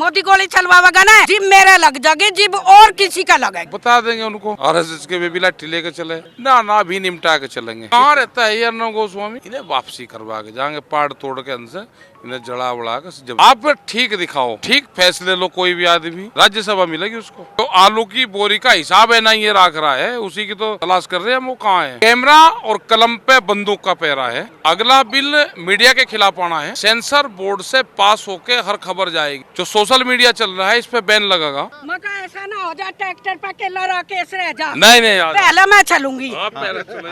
मोदी गोली चलवाएगा ना, जिब मेरे लग जाएगी, जिब और किसी का लगेगा। बता देंगे उनको। RSS के भी लाठी लेके चले ना भी निपटा के चलेंगे। कहाँ रहता है अर्णव गोस्वामी? इन्हें वापसी करवा के जाएंगे, पाड़ तोड़ के अंदर इन्हें जड़ा बड़ा के। जब आप ठीक दिखाओ, ठीक फैसले लो, कोई भी आदमी राज्यसभा मिलेगी उसको। तो आलू की बोरी का हिसाब है ना, ये रख रहा है, उसी की तो तलाश कर रहे हैं। वो कहाँ है? कैमरा और कलम पे बंदूक का पैरा है। अगला बिल मीडिया के खिलाफ आना है, सेंसर बोर्ड से पास होके हर खबर जाएगी। जो सोशल मीडिया चल रहा है इस पे बैन लगेगा। मगर ऐसा ना हो जाए ट्रैक्टर पे केला केस रह जा। नहीं पहले मैं चलूंगी। आप पहले चलें।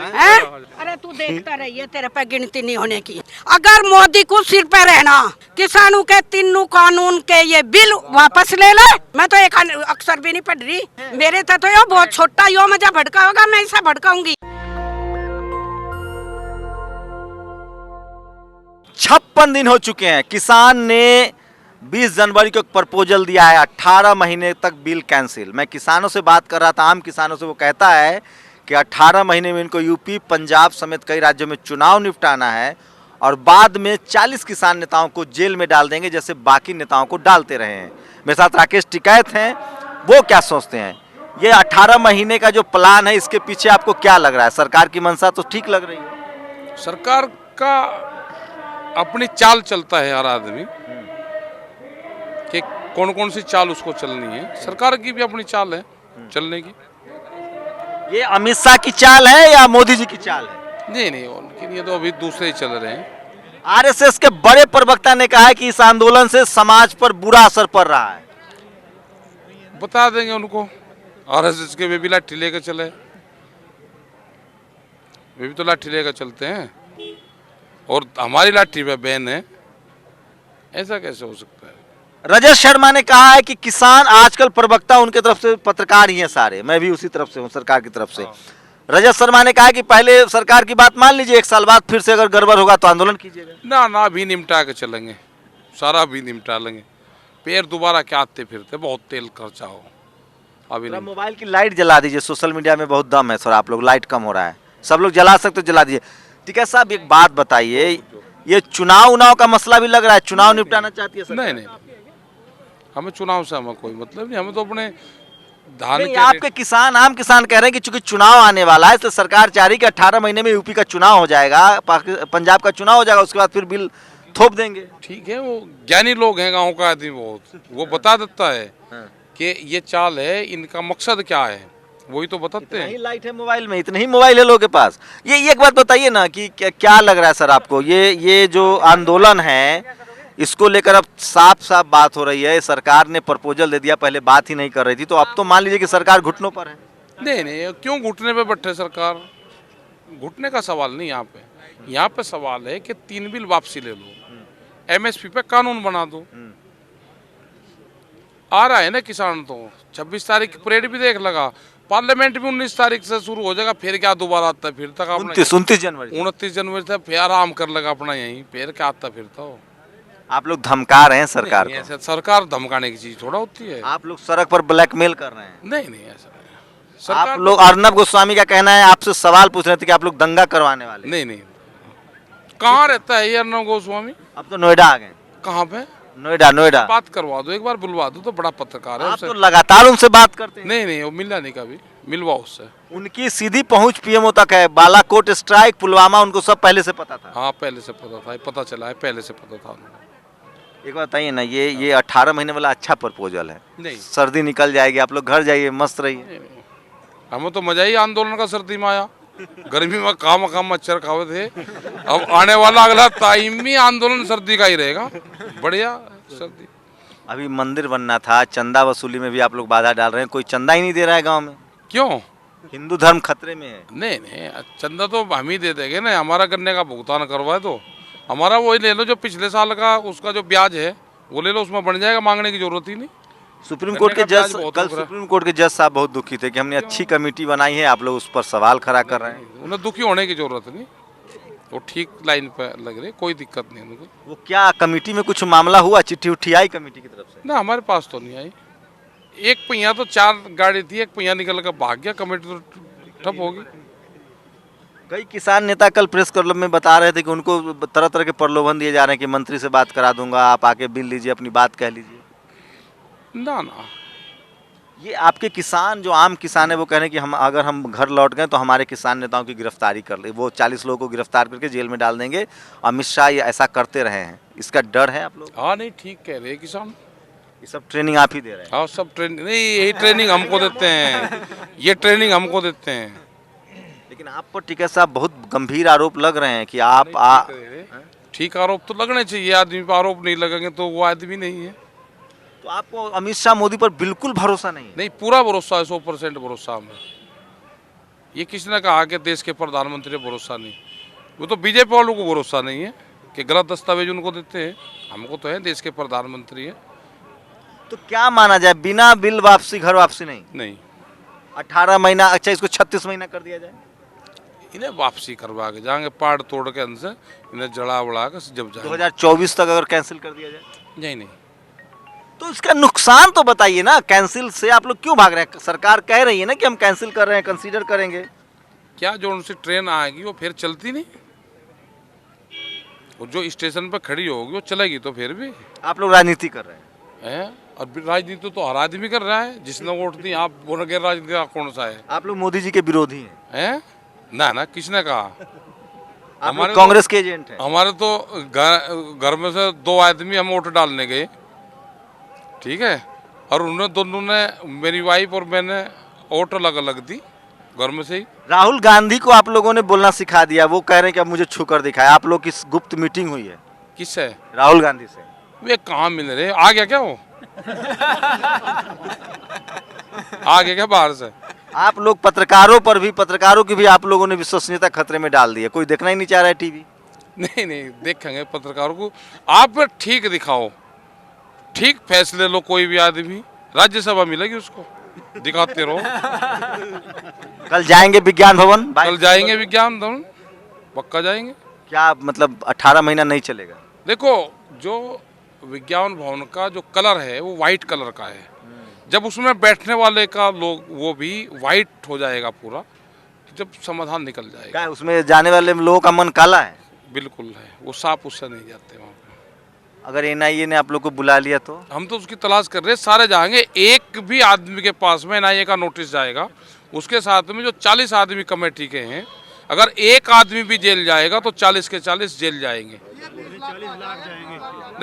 अरे तू देखता रहिए, तेरे पे गिनती नहीं होने की। अगर मोदी को सिर पे रहना, किसानों के तीनों कानून के ये बिल वापस ले ले। मैं तो एक अक्षर भी नहीं पढ़ रही, मेरे तो यो बहुत छोटा, यो मुझे भड़का होगा, मैं इसे भड़काऊंगी। 56 दिन हो चुके हैं। किसान ने 20 जनवरी को एक प्रपोजल दिया है, 18 महीने तक बिल कैंसिल। मैं किसानों से बात कर रहा था, आम किसानों से। वो कहता है कि 18 महीने में इनको यूपी, पंजाब समेत कई राज्यों में चुनाव निपटाना है और बाद में 40 किसान नेताओं को जेल में डाल देंगे, जैसे बाकी नेताओं को डालते रहे हैं। मेरे साथ राकेश टिकैत हैं, वो क्या सोचते हैं? ये 18 महीने का जो प्लान है, इसके पीछे आपको क्या लग रहा है? सरकार की मंशा तो ठीक लग रही है। सरकार का अपनी चाल चलता है हर आदमी कि कौन कौन सी चाल उसको चलनी है। सरकार की भी अपनी चाल है चलने की। ये अमित शाह की चाल है या मोदी जी की चाल है? नहीं, उनकी ये तो अभी दूसरे ही चल रहे हैं। आरएसएस के बड़े प्रवक्ता ने कहा है कि इस आंदोलन से समाज पर बुरा असर पड़ रहा है। बता देंगे उनको। RSS के वे भी लाठी लेकर चले, वे भी तो लाठी लेकर चलते हैं और हमारी लाठी पे बैन है। ऐसा कैसे हो सकता है? रजत शर्मा ने कहा है कि किसान आजकल प्रवक्ता उनके तरफ से पत्रकार ही हैं सारे। मैं भी उसी तरफ से हूँ, सरकार की तरफ से। रजत शर्मा ने कहा है कि पहले सरकार की बात मान लीजिए, 1 साल बाद फिर से अगर गड़बड़ होगा तो आंदोलन कीजिएगा। ना भी निपटा के चलेंगे, सारा भी निपटा लेंगे। पैर दोबारा क्या आते फिरते, बहुत तेल खर्चा हो। अभी मोबाइल की लाइट जला दीजिए, सोशल मीडिया में बहुत दम है सर। आप लोग लाइट कम हो रहा है, सब लोग जला सकते तो जला दीजिए। ठीक है साहब, एक बात बताइए, ये चुनाव का मसला भी लग रहा है, चुनाव निपटाना चाहती है सरकार? नहीं, हमें चुनाव से हमें कोई मतलब नहीं। हमें तो अपने धान के आपके किसान, आम किसान कह रहे हैं कि चूंकि चुनाव आने वाला है, तो सरकार चाह रही कि 18 महीने में यूपी का चुनाव हो जाएगा, पंजाब का चुनाव हो जाएगा, उसके बाद फिर बिल थोप देंगे। ठीक है, वो ज्ञानी लोग हैं, गाँव का आदमी बहुत, वो बता देता है कि ये चाल है, इनका मकसद क्या है, वही तो बताते हैं। लाइट है मोबाइल में, इतने ही मोबाइल है लोगों के पास। ये एक बात बताइए ना कि क्या लग रहा है सर आपको, ये जो आंदोलन है, इसको लेकर अब साफ साफ बात हो रही है। सरकार ने प्रपोजल दे दिया, पहले बात ही नहीं कर रही थी, तो अब तो मान लीजिए कि सरकार घुटनों पर है। नहीं, क्यों घुटने पे बैठे सरकार? घुटने का सवाल नहीं यहाँ पे सवाल है कि 3 बिल वापसी ले लो, MSP पे कानून बना दो। आ रहा है ना किसान, तो 26 तारीख परेड भी देख लगा, पार्लियामेंट भी 19 तारीख से शुरू हो जाएगा। फिर क्या दोबारा आता है? फिर तक 29 जनवरी से फिर आराम कर लगा अपना यहीं। फिर क्या आता फिरता हो? आप लोग धमका रहे हैं सरकार को। सरकार धमकाने की चीज थोड़ा होती है। आप लोग सड़क पर ब्लैकमेल कर रहे हैं। नहीं, ऐसा नहीं। आप लोग, अर्नब गोस्वामी का कहना है, आपसे सवाल पूछ रहे थे कि आप लोग दंगा करवाने वाले। नहीं, कहाँ रहता है ये अर्नब गोस्वामी? अब तो नोएडा आ गए। कहाँ पे? नोएडा। बात करवा दो, एक बार बुलवा दो, तो बड़ा पत्रकार है। आप तो लगातार उनसे बात करते हैं। नहीं, वो मिला नहीं कभी, मिलवा उससे। उनकी सीधी पहुंच PMO तक है। बालाकोट स्ट्राइक, पुलवामा, उनको सब पहले से पता था। हाँ, पहले से पता था, पता चला है, पहले से पता था। एक बात बताइए ना, ये 18 महीने वाला अच्छा प्रपोजल है। नहीं, सर्दी निकल जाएगी, आप लोग घर जाइए, मस्त रहिए। हमें तो मजा ही आंदोलन का सर्दी में आया। गर्मी में काम मच्छर खावे थे। अब आने वाला अगला टाइम भी आंदोलन सर्दी का ही रहेगा, बढ़िया सर्दी। अभी मंदिर बनना था, चंदा वसूली में भी आप लोग बाधा डाल रहे हैं, कोई चंदा ही नहीं दे रहा है गांव में। क्यों? हिंदू धर्म खतरे में है। नहीं, चंदा तो हम ही दे देंगे ना, हमारा करने का भुगतान करवाए तो। हमारा वही ले लो जो पिछले साल का, उसका जो ब्याज है वो ले लो, उसमें बन जाएगा, मांगने की जरूरत ही नहीं। सुप्रीम कोर्ट के जज, कल सुप्रीम कोर्ट के जज साहब बहुत दुखी थे कि हमने अच्छी कमेटी बनाई है, आप लोग उस पर सवाल खड़ा कर रहे हैं। उन्हें दुखी होने की जरूरत नहीं, वो ठीक लाइन पे लग रही, कोई दिक्कत नहीं उनको। वो क्या कमेटी में कुछ मामला हुआ, चिट्ठी उठी आई कमेटी की तरफ से? ना, हमारे पास तो नहीं आई। एक पहिया तो 4 गाड़ी थी, एक पहिया निकल कर भाग गया, कमेटी तो ठप होगी। कई किसान नेता कल प्रेस क्लब में बता रहे थे कि उनको तरह तरह के प्रलोभन दिए जा रहे हैं कि मंत्री से बात करा दूंगा, आप आके बिल लीजिए, अपनी बात कह लीजिए। ना ना, ये आपके किसान जो आम किसान है वो कह रहे हैं कि हम अगर हम घर लौट गए तो हमारे किसान नेताओं की गिरफ्तारी कर ले, वो 40 लोगों को गिरफ्तार करके जेल में डाल देंगे। अमित शाह ये ऐसा करते रहे हैं, इसका डर है आप लोग? हाँ नहीं ठीक कह रहे हैं किसान। ये सब ट्रेनिंग आप ही दे रहे हैं? हाँ सब ट्रेनिंग नहीं, यही ट्रेनिंग हमको देते हैं, ये ट्रेनिंग हमको देते हैं। लेकिन आप पर टिकैत साहब बहुत गंभीर आरोप लग रहे हैं कि आप ठीक आरोप तो लगने चाहिए, आदमी पर आरोप नहीं लगेंगे तो वो आदमी नहीं है। तो आपको अमित शाह मोदी पर बिल्कुल भरोसा नहीं है? नहीं पूरा भरोसा है, 100% भरोसा हमें। ये किसने कहा कि देश के प्रधानमंत्री पर भरोसा नहीं? वो तो बीजेपी वालों को भरोसा नहीं है कि गलत दस्तावेज उनको देते हैं, हमको तो है देश के प्रधानमंत्री है। तो क्या माना जाए, बिना बिल वापसी घर वापसी नहीं? नहीं 18 महीना, अच्छा इसको 36 महीना कर दिया जाए? इन्हें वापसी करवा के जाएंगे, पाड़ तोड़ के अंदर से इन्हें जड़ा बड़ा के जब जाएंगे। 2024 तक अगर कैंसिल कर दिया जाए? नहीं तो इसका नुकसान तो बताइए ना, कैंसिल से आप लोग क्यों भाग रहे हैं? सरकार कह रही है ना कि हम कैंसिल कर रहे हैं, कंसीडर करेंगे। क्या जो उनसे ट्रेन आएगी वो फिर चलती नहीं, और जो स्टेशन पर खड़ी होगी वो चलेगी तो फिर भी। आप लोग राजनीति कर रहे हैं? और राजनीति तो हर आदमी कर रहा है, जिसने वोट दी। आप बोल गए राजनीति का कौन सा है? आप लोग मोदी जी के विरोधी हैं? ना ना, किसने कहा? आप लोग कांग्रेस के एजेंट हैं? हमारे तो घर में से 2 आदमी हम वोट डालने गए, ठीक है, और उन्होंने दोनों ने, मेरी वाइफ और मैंने, वोट अलग अलग दी घर में से ही। राहुल गांधी को आप लोगों ने बोलना सिखा दिया, वो कह रहे हैं कि अब मुझे छूकर दिखाए। आप लोग की गुप्त मीटिंग हुई है? किससे? राहुल गांधी से। वे कहाँ मिल रहे? आ गया क्या वो? आ गया क्या बाहर से? आप लोग पत्रकारों की भी आप लोगों ने विश्वसनीयता खतरे में डाल दी है। कोई देखना ही नहीं चाह रहा है टीवी? नहीं नहीं, देखेंगे पत्रकारों को। आप ठीक दिखाओ, ठीक फैसले लो। कोई भी आदमी, राज्यसभा मिलेगी उसको, दिखाते रहो। कल जाएंगे विज्ञान भवन? कल जाएंगे विज्ञान भवन, पक्का जाएंगे। क्या मतलब 18 महीना नहीं चलेगा? देखो, जो विज्ञान भवन का जो कलर है वो वाइट कलर का है। जब उसमें बैठने वाले का लोग वो भी वाइट हो जाएगा पूरा, जब समाधान निकल जाएगा। क्या उसमें जाने वाले लोगों का मन काला है? बिल्कुल है, वो साफ उससे नहीं जाते वहाँ पे। अगर एनआईए ने आप लोग को बुला लिया तो? हम तो उसकी तलाश कर रहे हैं, सारे जाएंगे। एक भी आदमी के पास में एनआईए का नोटिस जाएगा, उसके साथ में जो 40 आदमी कमेटी के हैं, अगर एक आदमी भी जेल जाएगा तो 40 के 40 जेल जाएंगे।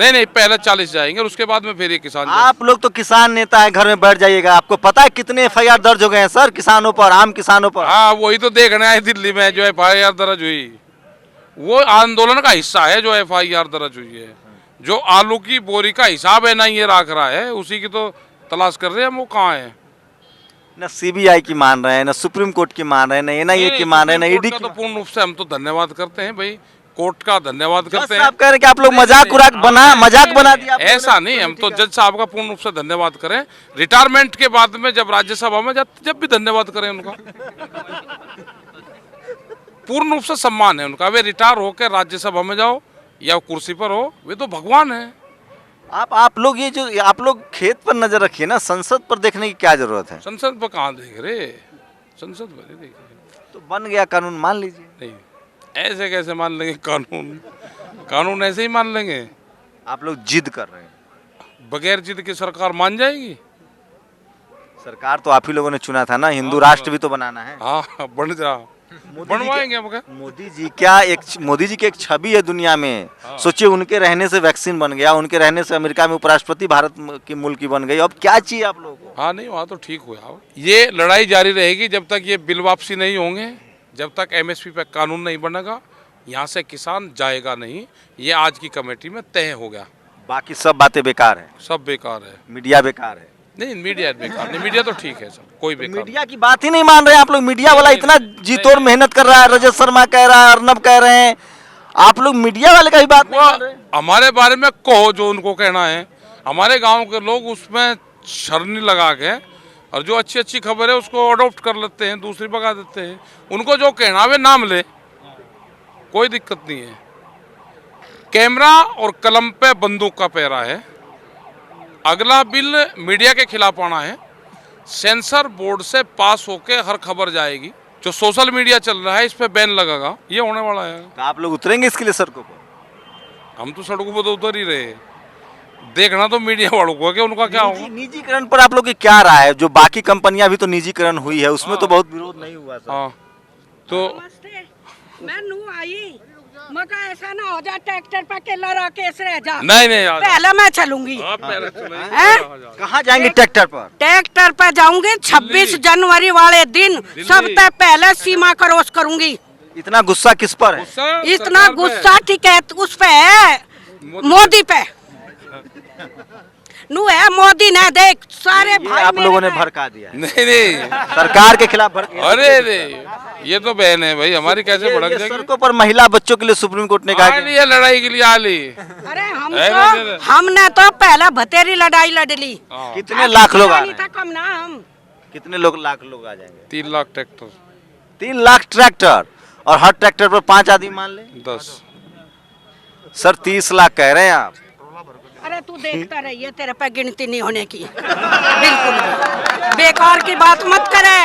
नहीं, पहले 40 जाएंगे और उसके बाद में फिर ये किसान। आप लोग तो किसान नेता है, घर में बैठ जाइएगा। आपको पता है कितने एफआईआर दर्ज हो गए हैं सर किसानों पर, आम किसानों पर? हाँ, वही तो देखने आए दिल्ली में, जो एफआईआर दर्ज हुई वो आंदोलन का हिस्सा है। जो एफआईआर दर्ज हुई है, जो आलू की बोरी का हिसाब है ना ये रख रहा है, उसी की तो तलाश कर रहे हैं हम। वो कहाँ है? न सीबीआई की मान रहे हैं, न सुप्रीम कोर्ट की मान रहे हैं, न एनआईए की मान रहे हैं, न ईडी की। तो पूर्ण रूप से हम तो धन्यवाद करते हैं भाई, कोर्ट का धन्यवाद करते हैं। आप कह रहे हैं कि आप लोग मजाक बना दिया? ऐसा नहीं, हम तो जज साहब का पूर्ण रूप से धन्यवाद करें। रिटायरमेंट के बाद में जब राज्यसभा में जब भी धन्यवाद करें उनका, पूर्ण रूप से सम्मान है उनका। वे रिटायर होकर राज्यसभा में जाओ या कुर्सी पर हो, वे तो भगवान है। आप लोग ये जो आप लोग खेत पर नजर रखिए ना, संसद पर देखने की क्या जरूरत है? संसद पर कहाँ देख रहे? संसद पर देख रहे तो बन गया कानून, मान लीजिए। नहीं, ऐसे कैसे मान लेंगे कानून ऐसे ही मान लेंगे? आप लोग जिद कर रहे हैं। बगैर जिद की सरकार मान जाएगी? सरकार तो आप ही लोगों ने चुना था ना, हिंदू राष्ट्र भी तो बनाना है। हाँ, बन जा, बनवाएंगे हम। मोदी जी की एक छवि है दुनिया में। सोचिए, उनके रहने से वैक्सीन बन गया, उनके रहने से अमेरिका में उपराष्ट्रपति भारत की मुल्क की बन गई। अब क्या चाहिए आप लोगों को? हाँ नहीं, वहाँ तो ठीक हुआ। ये लड़ाई जारी रहेगी जब तक ये बिल वापसी नहीं होंगे, जब तक एमएसपी पे कानून नहीं बनेगा, यहाँ से किसान जाएगा नहीं। ये आज की कमेटी में तय हो गया। बाकी सब बातें बेकार है? सब बेकार है। मीडिया बेकार है? नहीं, मीडिया बेकार नहीं, मीडिया तो ठीक है सब, कोई बेकार। मीडिया की बात ही नहीं मान रहे आप लोग। मीडिया वाला इतना जी तोड़ मेहनत कर रहा है, रजत शर्मा कह रहा है, अर्नब कह रहे हैं, आप लोग मीडिया वाले का ही बात नहीं मान रहे। हमारे बारे में कहो जो उनको कहना है। हमारे गांव के लोग उसमें छरनी लगा के, और जो अच्छी अच्छी खबर है उसको अडॉप्ट कर लेते हैं, दूसरी भगा देते हैं। उनको जो कहना है नाम ले, कोई दिक्कत नहीं है। कैमरा और कलम पे बंदूक का पहरा है। अगला बिल मीडिया के खिलाफ आना है। सेंसर बोर्ड से पास होके हर खबर जाएगी। जो सोशल मीडिया चल रहा है इस पे बैन लगेगा, ये होने वाला है। तो आप लोग उतरेंगे इसके लिए सड़कों पर? हम तो सड़कों पर तो उतर ही रहे। देखना तो मीडिया वालों को है कि उनका क्या होगा। निजीकरण पर आप लोग की क्या राय है? जो बाकी कंपनियां भी तो निजीकरण हुई है, उसमें तो बहुत विरोध नहीं हुआ सर। हाँ तो नमस्ते, मैं नू आई, मगर ऐसा ना हो जाए ट्रैक्टर पे केला राकेश रह जा। नहीं आ जाओ। पहले मैं चलूंगी। आप पहले चले। हैं? कहाँ जाएंगे ट्रैक्टर पर? ट्रैक्टर पे जाऊंगी 26 जनवरी वाले दिन, सबसे पहले सीमा क्रॉस करूंगी। इतना गुस्सा किस पर है? इतना गुस्सा ठीक है उस पे है, मोदी पे नू है। मोदी ने देख सारे ये भाई आप मेरे लोगों ने पे। भड़का दिया है। नहीं सरकार के खिलाफ भड़का। अरे रे ये तो बहन है भाई हमारी, कैसे भड़क जाएगी। सड़कों पर महिला बच्चों के लिए सुप्रीम कोर्ट ने कहा आ ली है लड़ाई के लिए, आ ली। अरे अरे। हमने तो पहले भतेरी लड़ाई लड़ ली। हाँ। कितने लाख लोग आ रहे था हैं? कम ना हम। कितने लाख लोग आ जाएंगे? 3 लाख ट्रैक्टर। 3 लाख ट्रैक्टर, और हर ट्रैक्टर पर 5 आदमी मान ले। 10 सर 30 लाख कह रहे हैं आप। अरे तू देखता रहिए, तेरे पे गिनती नहीं होने की। बिल्कुल नहीं। बेकार की बात मत करे,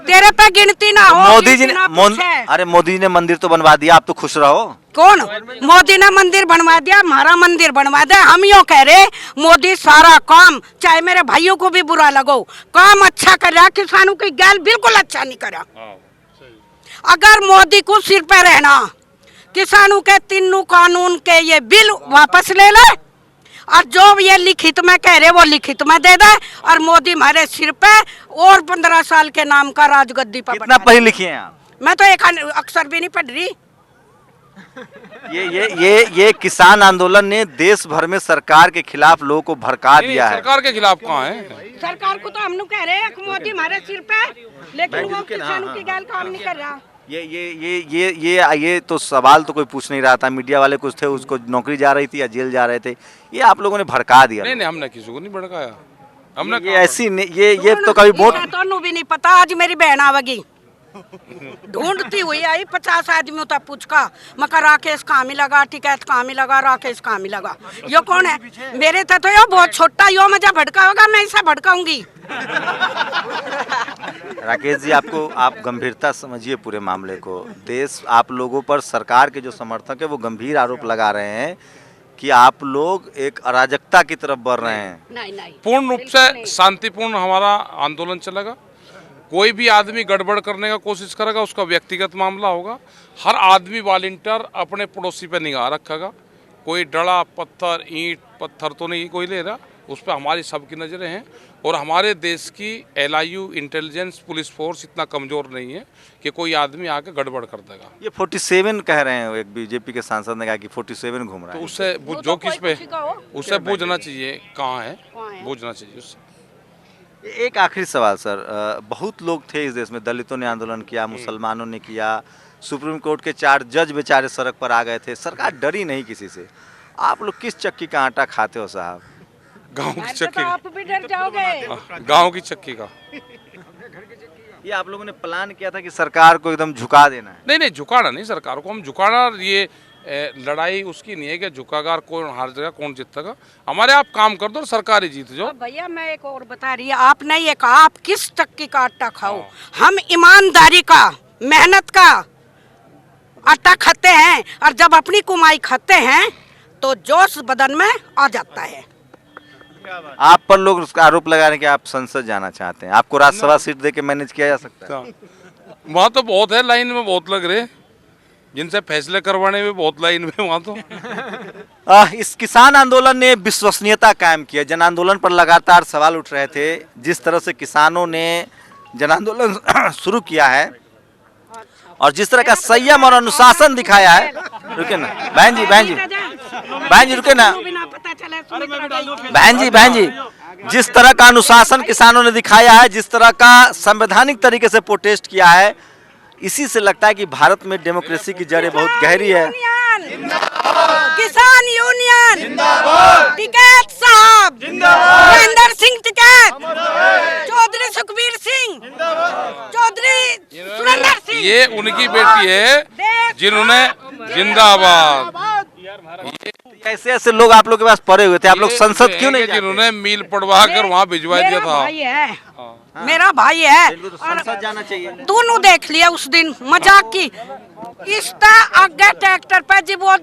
तेरे पे गिनती ना हो। मोदी जी ने गिनती ना पूछे। अरे मोदी जी ने मंदिर तो बनवा दिया, आप तो खुश रहो। कौन? मोदी ने मंदिर बनवा दिया, हमारा मंदिर बनवा दिया। हम यूँ कह रहे मोदी सारा काम, चाहे मेरे भाइयों को भी बुरा लगो, काम अच्छा कर रहा, किसानों की गैल बिल्कुल अच्छा नहीं करा। अगर मोदी को सिर पे रहना, किसानों के तीनों कानून के ये बिल वापस ले ले, और जो ये लिखित में कह रहे वो लिखित में दे दे, और मोदी हमारे सिर पे और 15 साल के नाम का राजगद्दी पर कितना पढ़ी लिखी हैं आप? मैं तो एक अक्षर भी नहीं पढ़ रही। ये किसान आंदोलन ने देश भर में सरकार के खिलाफ लोगों को भड़का दिया है। सरकार के खिलाफ कहाँ है? सरकार को तो हम लोग कह रहे हैं कि मोदी हमारे सिर पे, लेकिन वो किसानों की गैल काम नहीं कर रहा। ये तो सवाल तो कोई पूछ नहीं रहा था, मीडिया वाले कुछ थे, उसको नौकरी जा रही थी या जेल जा रहे थे, ये आप लोगों ने भड़का दिया। नहीं हमने किसी को नहीं भड़काया। हमने ये ऐसी ये तो कभी वोट तो भी नहीं पता। आज मेरी बहन आवेगी, ढूंढती हुई आई 50 आदमियों तक पूछका, मका राकेश काम ही लगा, टिकैत काम ही लगा, राकेश काम ही लगा। यो कौन है? मेरे तो यो बहुत छोटा, यो मजा भड़का होगा, मैं इसे भड़काऊंगी। राकेश जी, आप गंभीरता समझिए पूरे मामले को। देश आप लोगों पर, सरकार के जो समर्थक है वो गंभीर आरोप लगा रहे हैं कि आप लोग एक अराजकता की तरफ बढ़ रहे हैं। नहीं पूर्ण रूप से शांतिपूर्ण हमारा आंदोलन चलेगा। कोई भी आदमी गड़बड़ करने का कोशिश करेगा, उसका व्यक्तिगत मामला होगा। हर आदमी वॉलंटियर अपने पड़ोसी पे निगाह रखेगा। कोई डड़ा पत्थर ईंट पत्थर तो नहीं कोई ले रहा, उस पर हमारी सबकी नज़रें हैं। और हमारे देश की LIU इंटेलिजेंस पुलिस फोर्स इतना कमज़ोर नहीं है कि कोई आदमी आके गड़बड़ कर देगा। ये 47 कह रहे हैं, एक बीजेपी के सांसद ने कहा कि 47 घूम रहा तो है। उससे जो किस पे उससे बूझना चाहिए कहाँ है, बूझना चाहिए उससे। एक आखिरी सवाल सर, बहुत लोग थे इस देश में, दलितों ने आंदोलन किया, मुसलमानों ने किया, सुप्रीम कोर्ट के 4 जज बेचारे सड़क पर आ गए थे, सरकार डरी नहीं किसी से। आप लोग किस चक्की का आटा खाते हो साहब? गांव की चक्की, आप भी डर जाओगे। गांव की चक्की का। ये आप लोगों ने प्लान किया था कि सरकार को एकदम झुका देना है? नहीं झुकाना नहीं, सरकार को हम झुकाना, ये लड़ाई उसकी नहीं है कि झुकागार कौन हार जाएगा कौन जीतेगा। हमारे आप काम कर दो, सरकार ही जीत जाओ। भैया मैं एक और बता रही है, आपने ये कहा आप किस चक्की का आटा खाओ, हम ईमानदारी का, मेहनत का आटा खाते हैं, और जब अपनी कमाई खाते हैं तो जोश बदन में आ जाता है। आप पर लोग उसका आरोप लगा रहे हैं कि आप संसद जाना चाहते हैं, आपको राज्यसभा सीट दे के मैनेज किया जा सकता है? वहाँ तो बहुत है, लाइन में बहुत लग रहे, जिनसे फैसले करवाने में बहुत लाइन में वहाँ तो। इस किसान आंदोलन ने विश्वसनीयता कायम की है। जन आंदोलन पर लगातार सवाल उठ रहे थे, जिस तरह से किसानों ने जन आंदोलन शुरू किया है और जिस तरह का संयम और अनुशासन दिखाया है। रुके ना बहन जी रुके ना बहन जी, जिस तरह का अनुशासन किसानों ने दिखाया है, जिस तरह का संवैधानिक तरीके से प्रोटेस्ट किया है, इसी से लगता है कि भारत में डेमोक्रेसी की जड़ें बहुत गहरी है। किसान यूनियन टिकैत साहब, महेंद्र सिंह टिकैत, चौधरी सुखबीर सिंह, चौधरी सुरेंद्र सिंह, ये उनकी बेटी है जिन्होंने जिंदाबाद। ऐसे ऐसे लोग आप लोग के पास पड़े हुए थे, आप लोग संसद क्यों नहीं जाते? जिन्होंने मील पड़वा कर वहाँ भिजवा दिया था। भाई है, मेरा भाई है, तो संसद जाना चाहिए। दोनों देख लिया उस दिन मजाक की। इसका आगे ट्रैक्टर पे जी वो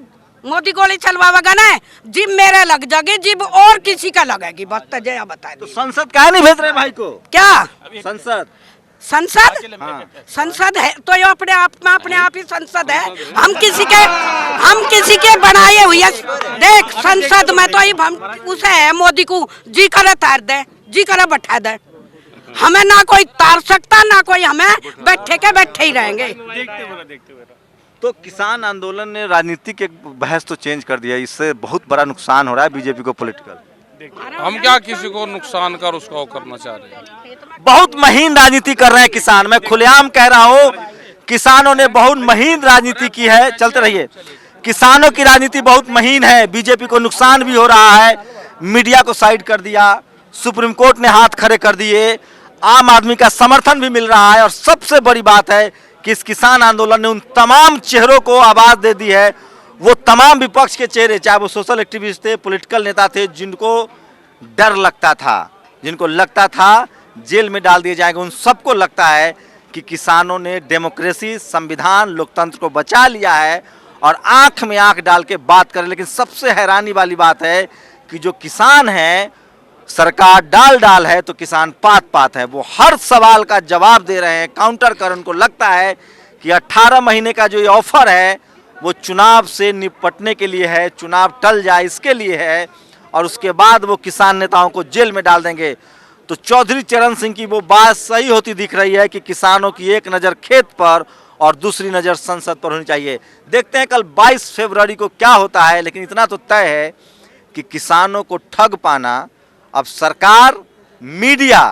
मोदी गोली चलवाएगा ना, जिब मेरे लग जाएगी, जिब और किसी का लगेगी, बस तजया बता तो दी। संसद काहे नहीं भेज रहे भाई को? क्या संसद संसद है तो ये अपने आप ही संसद है। हम किसी के बनाए हुए देख संसद में तो हम उसे है मोदी को जी करे तार दे, जी करे बैठा दे। हमें ना कोई तार सकता, ना कोई हमें बैठे ही रहेंगे। तो किसान आंदोलन ने राजनीति के बहस तो चेंज कर दिया, इससे बहुत बड़ा नुकसान हो रहा है बीजेपी को पॉलिटिकल। हम क्या किसी को नुकसान कर उसका करना चाह रहे हैं? बहुत महीन राजनीति कर रहे हैं किसान, मैं खुलेआम कह रहा हूँ किसानों ने बहुत महीन राजनीति की है। चलते रहिए, किसानों की राजनीति बहुत महीन है, बीजेपी को नुकसान भी हो रहा है, मीडिया को साइड कर दिया, सुप्रीम कोर्ट ने हाथ खड़े कर दिए, आम आदमी का समर्थन भी मिल रहा है। और सबसे बड़ी बात है कि इस किसान आंदोलन ने उन तमाम चेहरों को आवाज दे दी है, वो तमाम विपक्ष के चेहरे, चाहे वो सोशल एक्टिविस्ट थे, पॉलिटिकल नेता थे, जिनको डर लगता था, जिनको लगता था जेल में डाल दिए जाएंगे, उन सबको लगता है कि किसानों ने डेमोक्रेसी, संविधान, लोकतंत्र को बचा लिया है और आंख में आंख डाल के बात करें। लेकिन सबसे हैरानी वाली बात है कि जो किसान है, सरकार डाल है तो किसान पात है। वो हर सवाल का जवाब दे रहे हैं, काउंटर कर। उनको लगता है कि 18 महीने का जो ये ऑफर है वो चुनाव से निपटने के लिए है, चुनाव टल जाए इसके लिए है, और उसके बाद वो किसान नेताओं को जेल में डाल देंगे। तो चौधरी चरण सिंह की वो बात सही होती दिख रही है कि किसानों की एक नज़र खेत पर और दूसरी नज़र संसद पर होनी चाहिए। देखते हैं कल 22 फरवरी को क्या होता है। लेकिन इतना तो तय है कि किसानों को ठग पाना अब सरकार, मीडिया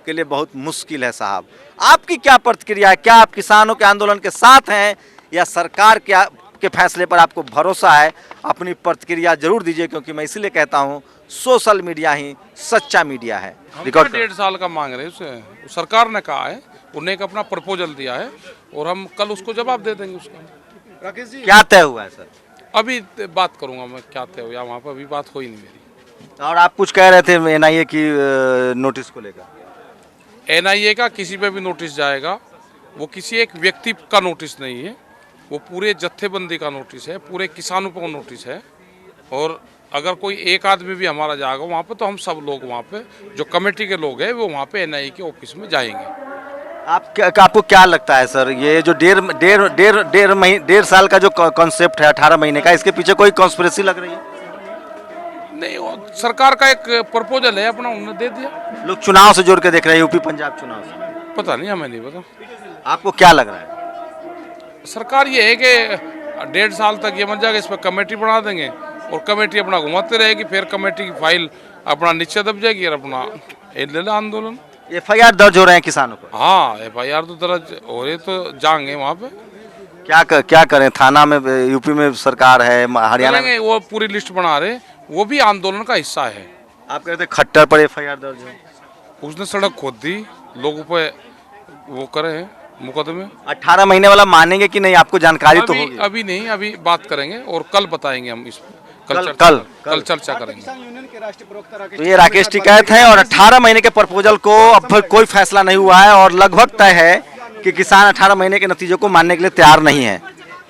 के लिए बहुत मुश्किल है। साहब, आपकी क्या प्रतिक्रिया है? क्या आप किसानों के आंदोलन के साथ हैं या सरकार के फैसले पर आपको भरोसा है? अपनी प्रतिक्रिया जरूर दीजिए, क्योंकि मैं इसलिए कहता हूं सोशल मीडिया ही सच्चा मीडिया है। रिकॉर्ड 1.5 साल का मांग रहे हैं उसे, सरकार ने कहा है, उन्हें एक अपना प्रपोजल दिया है और हम कल उसको जवाब दे देंगे उसका। राकेश जी, क्या तय हुआ है सर? अभी बात करूंगा मैं, क्या तय हुआ वहाँ पर, अभी बात हुई नहीं मेरी। और आप कुछ कह रहे थे NIA की नोटिस को लेकर? NIA का किसी पे भी नोटिस जाएगा, वो किसी एक व्यक्ति का नोटिस नहीं है, वो पूरे जत्थेबंदी का नोटिस है, पूरे किसानों को नोटिस है। और अगर कोई एक आदमी भी हमारा जाएगा वहाँ पे, तो हम सब लोग वहाँ पे, जो कमेटी के लोग हैं, वो वहाँ पे NIA के ऑफिस में जाएंगे। आपको क्या लगता है सर, ये जो डेढ़ साल का जो कॉन्सेप्ट है 18 महीने का, इसके पीछे कोई कॉन्स्पिरेसी लग रही है? नहीं, वो सरकार का एक प्रपोजल है अपना, उन्होंने दे दिया। लोग चुनाव से जोड़ के देख रहे हैं, यूपी पंजाब चुनाव से। पता नहीं, हमें नहीं पता। आपको क्या लग रहा है? सरकार ये है कि 1.5 साल तक ये मत जाएगा, इस पर कमेटी बना देंगे और कमेटी अपना घुमाते रहेगी, फिर कमेटी की फाइल अपना नीचे दब जाएगी और अपना ले आंदोलन। FIR दर्ज हो रहे हैं किसानों को? हाँ, FIR तो दर्ज हो रहे, तो जाएंगे वहाँ पे। क्या करें? थाना में यूपी में सरकार है, हरियाणा में वो पूरी लिस्ट बना रहे, वो भी आंदोलन का हिस्सा है। आप कहते हैं खट्टर पर FIR दर्ज है? उसने सड़क खोद दी, लोगों पे वो करे हैं मुकदमे। 18 महीने वाला मानेंगे कि नहीं? आपको जानकारी तो होगी। अभी नहीं, अभी बात करेंगे और कल बताएंगे हम इस पर। कल चर्चा करेंगे। तो ये राकेश टिकैत हैं और 18 महीने के प्रपोजल को अब कोई फैसला नहीं हुआ है और लगभग तय है कि किसान 18 महीने के नतीजों को मानने के लिए तैयार नहीं है।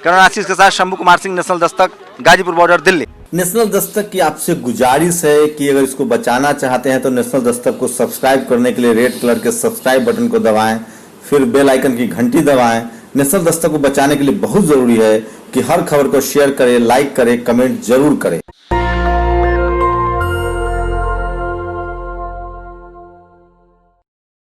करुण आशीष के साथ Shambhu Kumar Singh, national Dastak, Ghazipur border, Delhi. National Dastak की आपसे गुजारिश है कि अगर इसको बचाना चाहते हैं तो नेशनल दस्तक को सब्सक्राइब करने के लिए रेड कलर के सब्सक्राइब बटन को दबाएं, फिर बेल आइकन की घंटी दबाएं। नेशनल दस्तक को बचाने के लिए बहुत जरूरी है कि हर खबर को शेयर करें, लाइक करें, कमेंट जरूर करें।